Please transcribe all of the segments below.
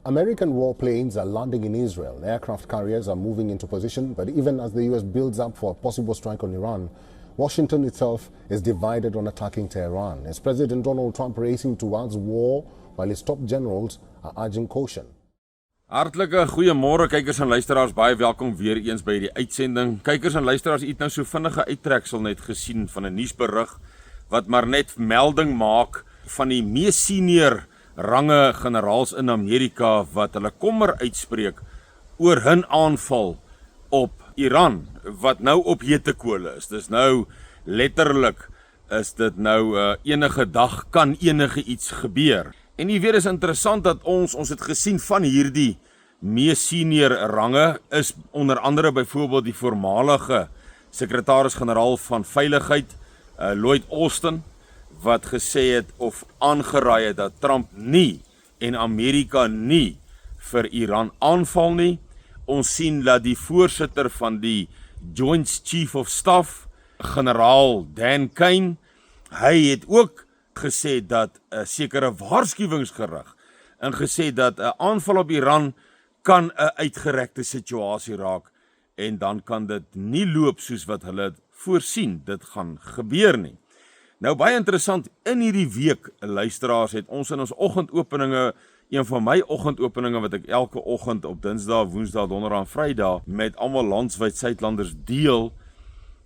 American warplanes are landing in Israel. Aircraft carriers are moving into position, but even as the U.S. builds up for a possible strike on Iran, Washington itself is divided on attacking Tehran. Is President Donald Trump racing towards war while his top generals are urging caution? Hartlike goeiemôre kykers en luisteraars, baie welkom weer eens by die uitsending. Kykers en luisteraars, het nou so vinnige uittreksel net gesien van 'n nuusberig wat maar net melding maak van die mees senior range generaals in Amerika wat hulle kommer uitspreek oor hun aanval op Iran wat nou op hete kole is. Dis nou letterlik is dit nou enige dag kan enige iets gebeur. En jy weet is interessant dat ons het gesien van hierdie mees senior range is onder andere byvoorbeeld die voormalige sekretaris-generaal van veiligheid Lloyd Austin wat gesê het of aangeraai het dat Trump nie en Amerika nie vir Iran aanval nie. Ons sien dat die voorsitter van die Joint Chief of Staff, generaal Dan Kane, hy het ook gesê dat 'n sekere waarskuwingsgerig en gesê dat 'n aanval op Iran kan 'n uitgerekte situasie raak en dan kan dit nie loop soos wat hulle voorsien dit gaan gebeur nie. Nou baie interessant, in hierdie week, luisteraars, het ons in ons oggendopeninge, een van my oggendopeninge wat ek elke oggend op Dinsdae, Woensdae, Donderdae en Vrydae met almal landwyd Suidlanders deel,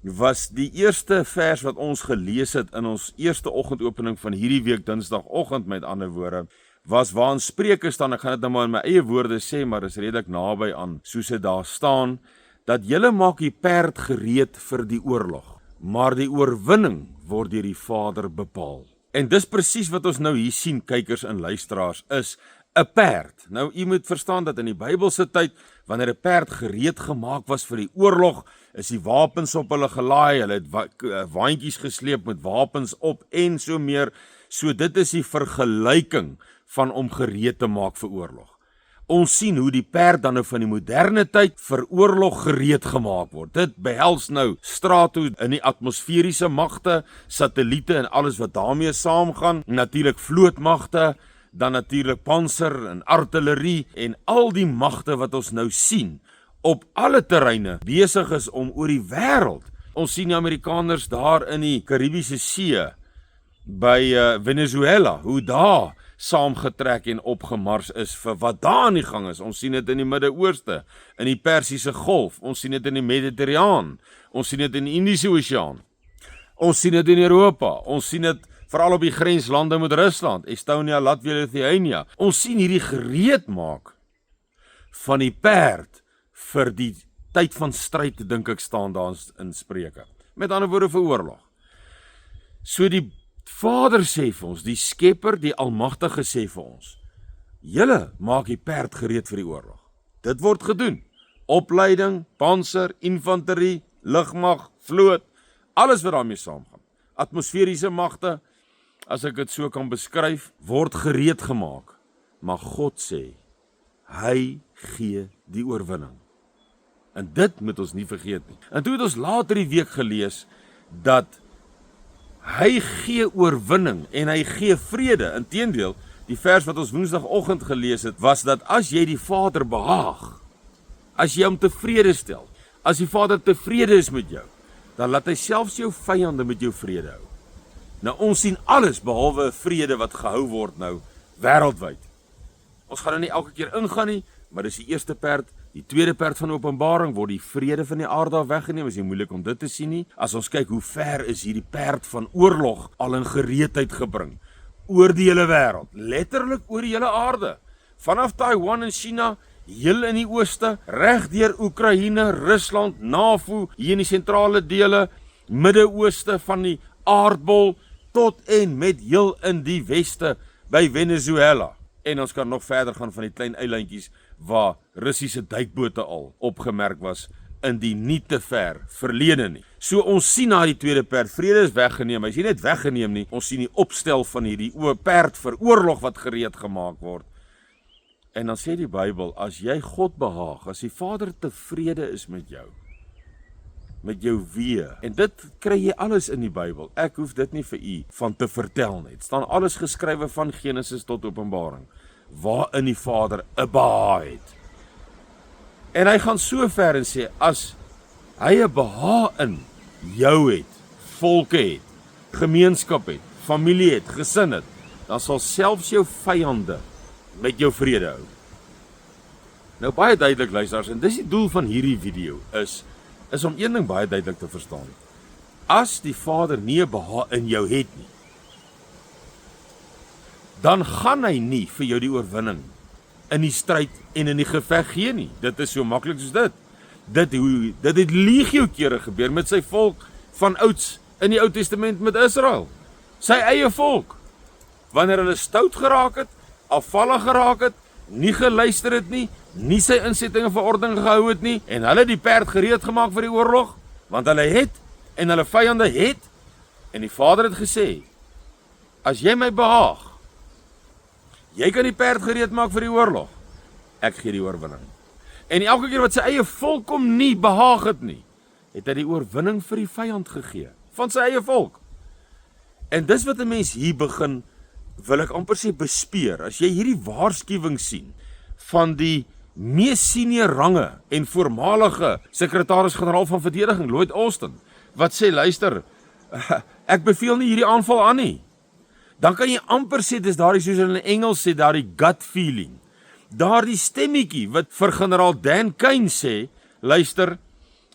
was die eerste vers wat ons gelees het in ons eerste oggendopening van hierdie week, Dinsdagoggend met ander woorde, was waarin Spreuke staan, ek gaan dit nou maar in my eie woorde sê, maar is redelik naby aan, soos dit daar staan, dat julle maak die perd gereed vir die oorlog, maar die oorwinning word deur die Vader bepaal. En dis presies wat ons nou hier sien, kykers en luisteraars, is 'n perd. Nou, u moet verstaan dat in die Bybelse tyd, wanneer 'n perd gereed gemaak was vir die oorlog, is die wapens op hulle gelaai, hulle het waantjies gesleep met wapens op en so meer. So dit is die vergelyking van om gereed te maak vir oorlog. Ons sien hoe die perd dan nou van die moderne tyd vir oorlog gereed gemaak word. Dit behels nou strato in die atmosferiese magte, satelliete en alles wat daarmee saamgaan, natuurlik vlootmagte, dan natuurlik panser en artillerie en al die magte wat ons nou sien op alle terreine besig is om oor die wêreld. Ons sien die Amerikaners daar in die Karibiese See by Venezuela, hoe daar saamgetrek en opgemars is vir wat daar aan die gang is. Ons sien dit in die Midde-Ooste, in die Persiese Golf, ons sien dit in die Mediterraan, ons sien dit in die Indiese Oseaan, ons sien dit in Europa, ons sien dit veral op die grenslande met Rusland, Estonia, Latvia, Lithuania. Ons sien hierdie gereed maak van die perd vir die tyd van stryd, dink ek staan daar in Spreuke. Met ander woorde vir oorlog. So die Vader sê vir ons, die Skepper, die Almagtige sê vir ons, julle maak die perd gereed vir die oorlog. Dit word gedoen. Opleiding, panser, infanterie, lugmag, vloot, alles wat daarmee saamgaan. Atmosferiese magte, as ek dit so kan beskryf, word gereed gemaak. Maar God sê, hy gee die oorwinning. En dit moet ons nie vergeet nie. En toe het ons later die week gelees, dat hy gee oorwinning en hy gee vrede. Inteendeel, die vers wat ons Woensdagoggend gelees het, was dat as jy die Vader behaag, as jy hom tevrede stel, as die Vader tevrede is met jou, dan laat hy selfs jou vyande met jou vrede hou. Nou ons sien alles behalwe vrede wat gehou word nou wêreldwyd. Ons gaan nou nie elke keer ingaan nie, maar dis die eerste perd. Die tweede perd van Openbaring word die vrede van die aarde af weggeneem, is nie moeilik om dit te sien nie. As ons kyk hoe ver is hierdie perd van oorlog al in gereedheid gebring, oor die hele wêreld, letterlik oor die hele aarde, vanaf Taiwan en China, heel in die ooste, reg deur Oekraïne, Rusland, NAVO, hier in die sentrale dele, Midde-Ooste van die aardbol, tot en met heel in die weste, by Venezuela. En ons kan nog verder gaan van die klein eilandjies waar Russiese duikbote al opgemerk was in die nie te ver verlede nie. So ons sien na die tweede perd, vrede is weggeneem, hy is nie net weggeneem nie, ons sien die opstel van hierdie perd vir oorlog wat gereed gemaak word. En dan sê die Bybel, as jy God behaag, as die Vader tevrede is met jou wee, en dit kry jy alles in die Bybel, ek hoef dit nie vir u van te vertel nie, het staan alles geskrywe van Genesis tot Openbaring, waarin die Vader 'n behaag het. En hy gaan so ver en sê, as hy 'n behaag in jou het, volke het, gemeenskap het, familie het, gesin het, dan sal selfs jou vyande met jou vrede hou. Nou baie duidelik luisteraars, en dis die doel van hierdie video, is om een ding baie duidelik te verstaan. As die Vader nie 'n behaag in jou het nie, dan gaan hy nie vir jou die oorwinning in die stryd en in die geveg gee nie. Dit is so maklik soos dit. Dit het legio kere gebeur met sy volk van ouds in die Ou Testament met Israel. Sy eie volk. Wanneer hulle stout geraak het, afvallig geraak het, nie geluister het nie, nie sy insettinge vir ordening gehou het nie, en hulle die perd gereed gemaak vir die oorlog, want hulle het, en hulle vyande het, en die Vader het gesê, as jy my behaag, jy kan die perd gereed maak vir die oorlog, ek gee die oorwinning. En elke keer wat sy eie volk hom nie behaag het nie, het hy die oorwinning vir die vyand gegee, van sy eie volk. En dis wat 'n mens hier begin, wil ek amper sê bespeer, as jy hierdie waarskuwing sien, van die mees senior range en voormalige sekretaris-generaal van verdediging, Lloyd Austin, wat sê, luister, ek beveel nie hierdie aanval aan nie. Dan kan jy amper sê, dis daardie, soos in Engels sê, daardie gut feeling. Daardie stemmetjie wat vir generaal Dan Kane sê, luister,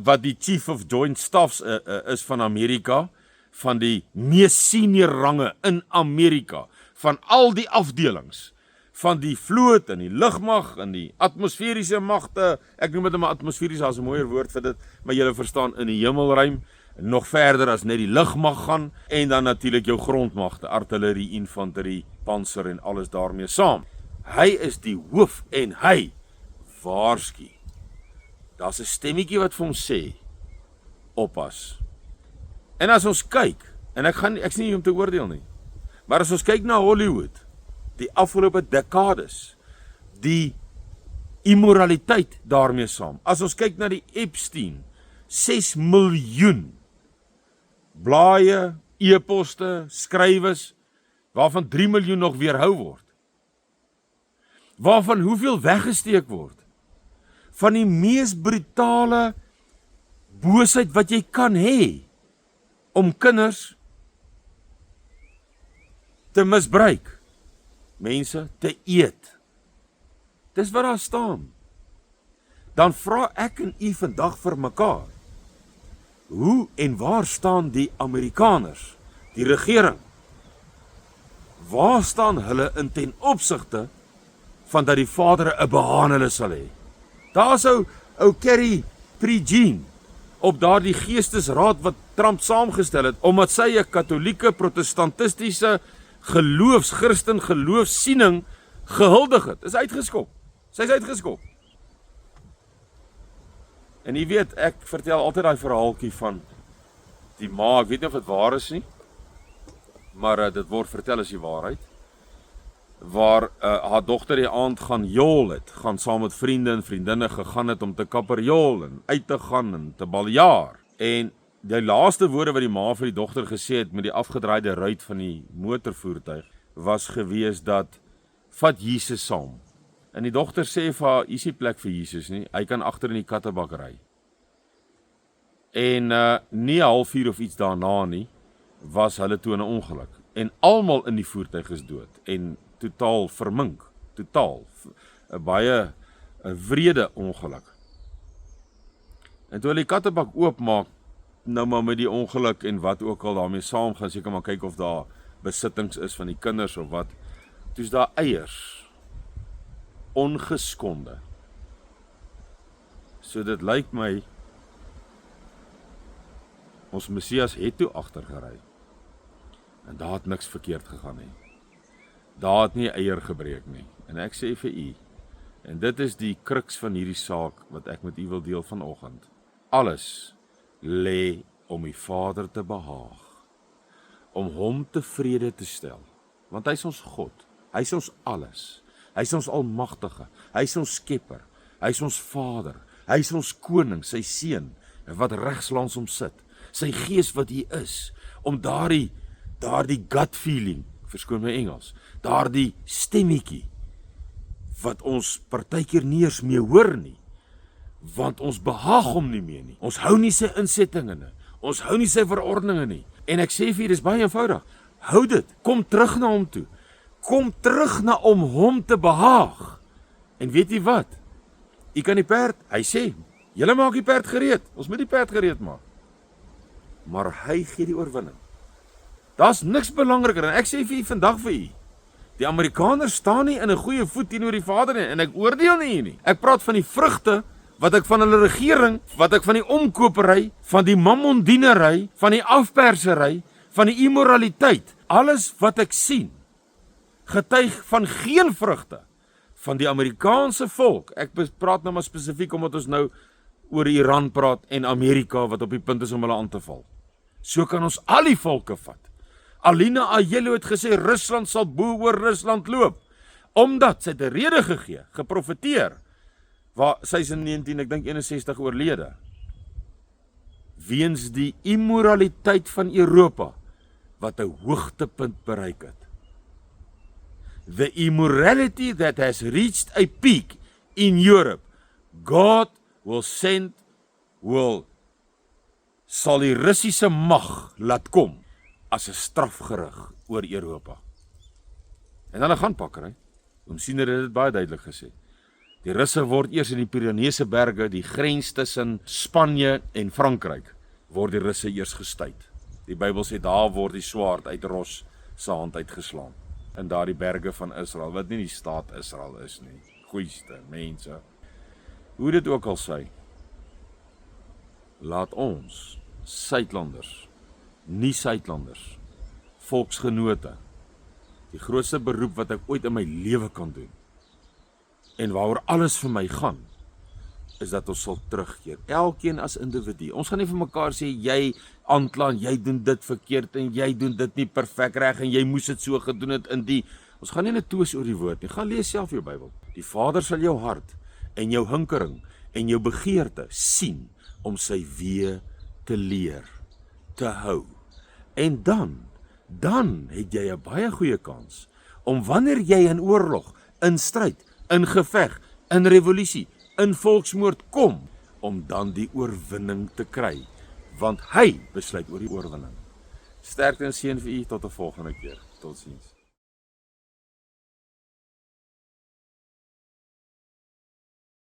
wat die Chief of Joint Staffs is van Amerika, van die mees senior range in Amerika, van al die afdelings, van die vloot en die lugmag en die atmosferiese magte, ek noem dit maar atmosferiese, as 'n mooier woord vir dit, maar julle verstaan, in die hemelruim, nog verder as net die lugmag gaan, en dan natuurlik jou grondmagte, artillerie, infanterie, panser en alles daarmee saam. Hy is die hoof en hy waarsku. Daar's 'n stemmetjie wat vir hom sê, oppas. En as ons kyk, en ek is nie hier om te oordeel nie, maar as ons kyk na Hollywood, die afgelope dekades, die immoraliteit daarmee saam, as ons kyk na die Epstein, 6 miljoen blaaie, e-poste, skrywes, waarvan 3 miljoen nog weerhou word, waarvan hoeveel weggesteek word, van die mees brutale boosheid wat jy kan hê, om kinders te misbruik, mense te eet. Dis wat daar staan. Dan vra ek en u vandag vir mekaar, hoe en waar staan die Amerikaners, die regering? Waar staan hulle in ten opsigte van dat die Vader 'n behaag in hulle sal hê? Daar is ou Kerry Pregeen op daardie geestesraad wat Trump saamgestel het, omdat sy 'n katholieke, protestantistiese Christen geloofsiening gehuldig het. Is uitgeskop. Sy is uitgeskop. En jy weet, ek vertel altyd daai verhaaltjie van die ma, ek weet nie of dit waar is nie, maar dit word vertel as die waarheid, waar haar dogter die aand gaan jol het, gaan saam met vriende en vriendinne gegaan het om te kapperjol en uit te gaan en te baljaar. En die laaste woorde wat die ma vir die dogter gesê het met die afgedraaide ruit van die motorvoertuig, was gewees dat, vat Jesus saam. En die dogter sê vir haar, is nie plek vir Jesus nie, hy kan agter in die kattebak ry. En nie 3:30 of iets daarna nie, was hulle toe in 'n ongeluk. En almal in die voertuig is dood, en totaal vermink, totaal, 'n baie wrede ongeluk. En toe hulle die kattebak oopmaak, nou maar met die ongeluk en wat ook al daarmee saam, gaan seker maar kyk of daar besittings is van die kinders of wat, toe's daar eiers, ongeskonde. So dit lyk my, ons Messias het toe agtergery, en daar het niks verkeerd gegaan nie. Daar het nie eier gebreek nie, en ek sê vir u, en dit is die kruks van hierdie saak, wat ek met u wil deel vanoggend, alles lê om die Vader te behaag, om hom tevrede te stel, want hy is ons God, hy is ons alles, hy is ons almagtige, hy is ons skepper, hy is ons Vader, hy is ons koning, sy seun, wat regs langs hom sit, sy gees wat hier is, om daardie gut feeling, verskoon my Engels, daardie stemmetjie, wat ons partykeer nie eens meer hoor nie, want ons behaag hom nie meer nie. Ons hou nie sy insettinge nie, ons hou nie sy verordeninge nie. En ek sê vir julle, dis baie eenvoudig. Hou dit, kom terug na hom toe. Kom terug na om hom te behaag. En weet jy wat? Jy kan die perd, hy sê, julle maak die perd gereed. Ons moet die perd gereed maak. Maar hy gee die oorwinning. Daar's niks belangriker en ek sê vir julle vandag vir julle. Die Amerikaners staan nie in 'n goeie voet teenoor die Vader nie en ek oordeel nie hier nie. Ek praat van die vrugte wat ek van hulle regering, wat ek van die omkopery, van die mammondienery, van die afpersery, van die immoraliteit, alles wat ek sien, getuig van geen vrugte van die Amerikaanse volk. Ek praat nou maar spesifiek omdat ons nou oor Iran praat en Amerika wat op die punt is om hulle aan te val. So kan ons al die volke vat. Alina Ajello het gesê Rusland sal bo oor Rusland loop, omdat sy het 'n rede gegee, geprofeteer, waar sy is in 1961 oorlede, weens die immoraliteit van Europa, wat 'n hoogtepunt bereik het. The immorality that has reached a peak in Europe, God sal die Russiese mag laat kom, as 'n strafgerig oor Europa. En hulle gaan pakkery. Ons sien dit baie duidelik gesê. Die Russe word eers in die Pyreneese berge, die grens tussen Spanje en Frankryk, word die Russe eers gestuit. Die Bybel sê daar word die swaard uit Ros se hand uitgeslaan. In daardie berge van Israel, wat nie die staat Israel is nie. Goeiste mense. Hoe dit ook al sê, laat ons, Suidlanders, nie Suidlanders, volksgenote, die grootste beroep wat ek ooit in my lewe kan doen, en waaroor alles vir my gaan, is dat ons sal terugkeer, elkeen as individu. Ons gaan nie vir mekaar sê, jy aankla, jy doen dit verkeerd, en jy doen dit nie perfek reg, en jy moes dit so gedoen het in die, ons gaan nie net toes oor die woord nie, gaan lees self jou Bybel. Die Vader sal jou hart, en jou hinkering, en jou begeerte sien, om sy weë te leer, te hou. En dan het jy 'n baie goeie kans om wanneer jy in oorlog, in stryd, in geveg, in revolusie, in volksmoord kom, om dan die oorwinning te kry, want hy besluit oor die oorwinning. Sterkte en seën vir u tot 'n volgende keer. Totsiens.